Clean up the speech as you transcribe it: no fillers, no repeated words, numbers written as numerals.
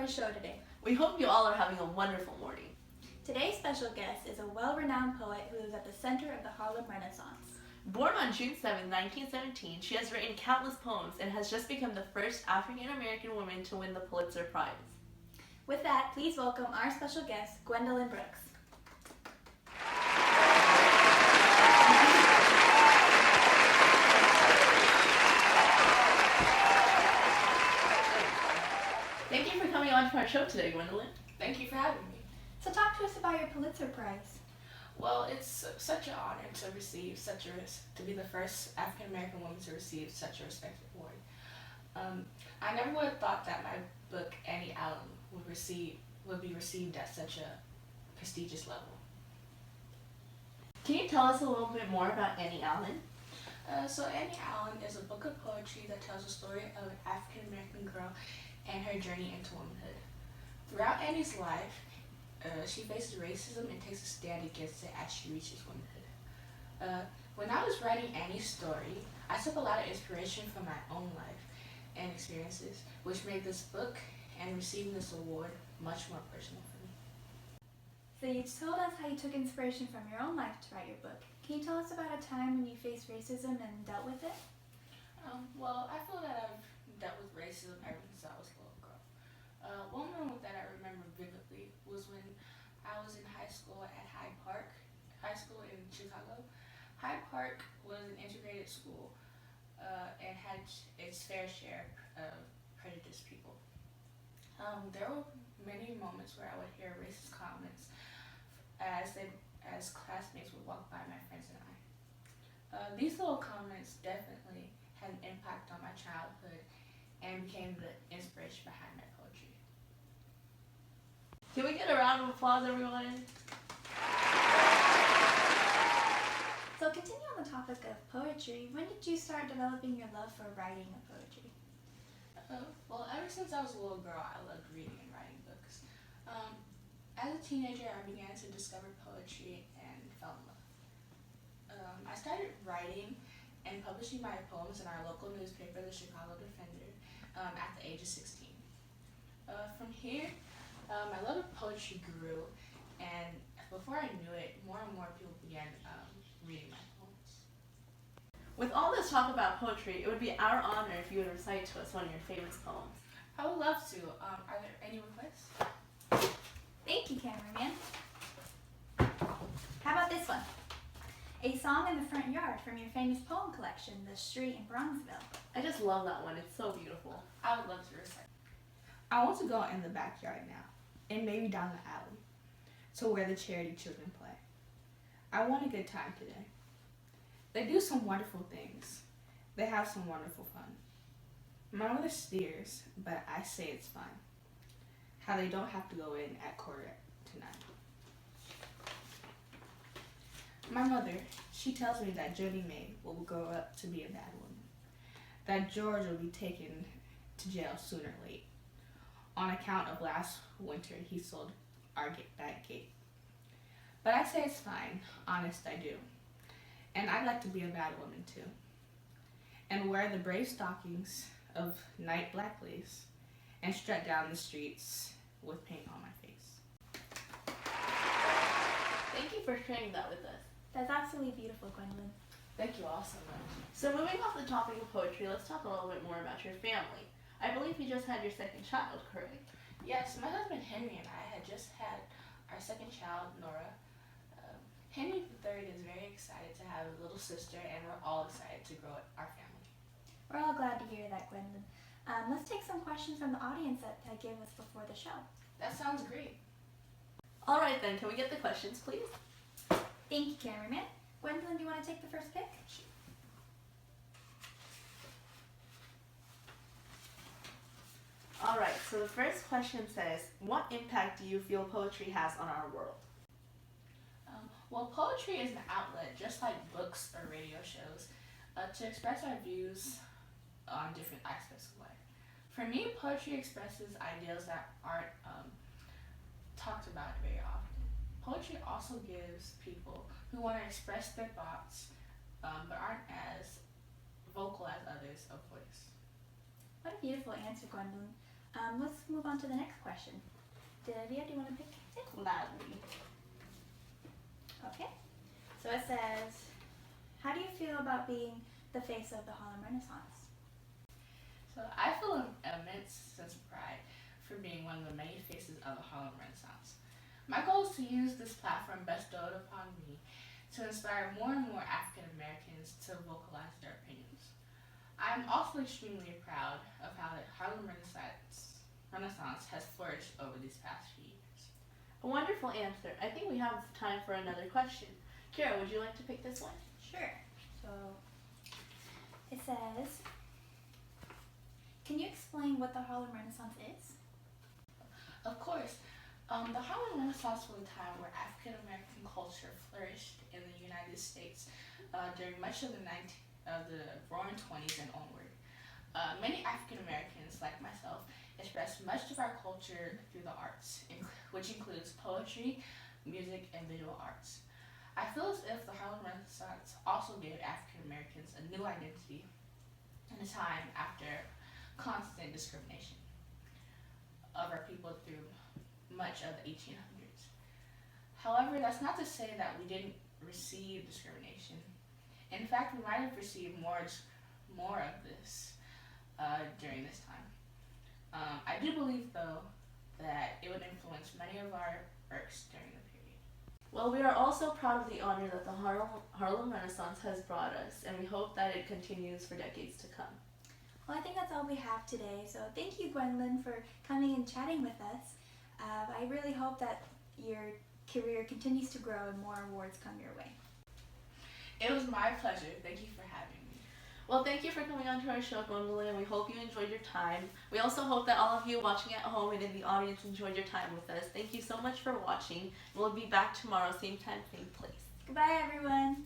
our show today. We hope you all are having a wonderful morning. Today's special guest is a well-renowned poet who is at the center of the Harlem Renaissance. Born on June 7, 1917, she has written countless poems and has just become the first African-American woman to win the Pulitzer Prize. With that, please welcome our special guest, Gwendolyn Brooks. Thank you for coming on to our show today, Gwendolyn. Thank you for having me. So talk to us about your Pulitzer Prize. Well, it's such an honor to receive to be the first African American woman to receive such a respected award. I never would have thought that my book Annie Allen would be received at such a prestigious level. Can you tell us a little bit more about Annie Allen? So Annie Allen is a book of poetry that tells the story of an African American girl and her journey into womanhood. Throughout Annie's life, she faces racism and takes a stand against it as she reaches womanhood. When I was writing Annie's story, I took a lot of inspiration from my own life and experiences, which made this book and receiving this award much more personal for me. So you told us how you took inspiration from your own life to write your book. Can you tell us about a time when you faced racism and dealt with it? Well, I feel that I've dealt with racism ever since I was a little girl. One moment that I remember vividly was when I was in high school at Hyde Park High School in Chicago. Hyde Park was an integrated school and had its fair share of prejudiced people. There were many moments where I would hear racist comments as classmates would walk by my friends and I. These little comments definitely had an impact on my childhood and became the inspiration behind my poetry. Can we get a round of applause, everyone? So continue on the topic of poetry. When did you start developing your love for writing of poetry? Well, ever since I was a little girl, I loved reading and writing books. As a teenager, I began to discover poetry and fell in love. I started writing and publishing my poems in our local newspaper, the Chicago Defender, at the age of 16. From here, my love of poetry grew, and before I knew it, more and more people began reading my poems. With all this talk about poetry, it would be our honor if you would recite to us one of your favorite poems. I would love to. Are there any requests? Thank you, cameraman. How about this one? A Song in the Front Yard from your famous poem collection, The Street in Bronxville. I just love that one. It's so beautiful. I would love to recite. I want to go in the backyard now, and maybe down the alley, to where the charity children play. I want a good time today. They do some wonderful things. They have some wonderful fun. My mother steers, but I say it's fine. How they don't have to go in at quarter to 9. My mother, she tells me that Jody May will grow up to be a bad woman. That George will be taken to jail sooner or late. On account of last winter, he sold that gate. But I say it's fine, honest I do. And I'd like to be a bad woman too. And wear the brave stockings of night black lace and strut down the streets with paint on my face. Thank you for sharing that with us. That's absolutely beautiful, Gwendolyn. Thank you all so much. So moving off the topic of poetry, let's talk a little bit more about your family. I believe you just had your second child, correct? Yes, my husband Henry and I had just had our second child, Nora. Henry III is very excited to have a little sister, and we're all excited to grow our family. We're all glad to hear that, Gwendolyn. Let's take some questions from the audience that gave us before the show. That sounds great. All right then, can we get the questions, please? Thank you, cameraman. Gwendolyn, do you want to take the first pick? All right, so the first question says, what impact do you feel poetry has on our world? Well, poetry is an outlet, just like books or radio shows, to express our views on different aspects of life. For me, poetry expresses ideas that aren't talked about very often. Poetry also gives people who want to express their thoughts but aren't as vocal as others a voice. What a beautiful answer, Gwendolyn. Let's move on to the next question. Divya, do you want to pick it? Gladly. Okay. So it says, how do you feel about being the face of the Harlem Renaissance? So I feel an immense sense of pride for being one of the many faces of the Harlem Renaissance. My goal is to use this platform bestowed upon me to inspire more and more African Americans to vocalize their opinions. I am also extremely proud of how the Harlem Renaissance has flourished over these past few years. A wonderful answer. I think we have time for another question. Kira, would you like to pick this one? Sure. So it says, can you explain what the Harlem Renaissance is? Of course, the Harlem Renaissance was a time where African American culture flourished in the United States during much of the Roaring '20s and onward. Many African Americans, like myself, expressed much of our culture through the arts, which includes poetry, music, and visual arts. I feel as if the Harlem Renaissance also gave African Americans a new identity in a time after constant discrimination of our people through much of the 1800s. However, that's not to say that we didn't receive discrimination. In fact, we might have received more of this during this time. I do believe, though, that it would influence many of our works during the period. Well, we are also proud of the honor that the Harlem Renaissance has brought us, and we hope that it continues for decades to come. Well, I think that's all we have today. So thank you, Gwendolyn, for coming and chatting with us. I really hope that your career continues to grow and more awards come your way. It was my pleasure. Thank you for having me. Well, thank you for coming on to our show, Gwendolyn, and we hope you enjoyed your time. We also hope that all of you watching at home and in the audience enjoyed your time with us. Thank you so much for watching. We'll be back tomorrow, same time, same place. Goodbye, everyone.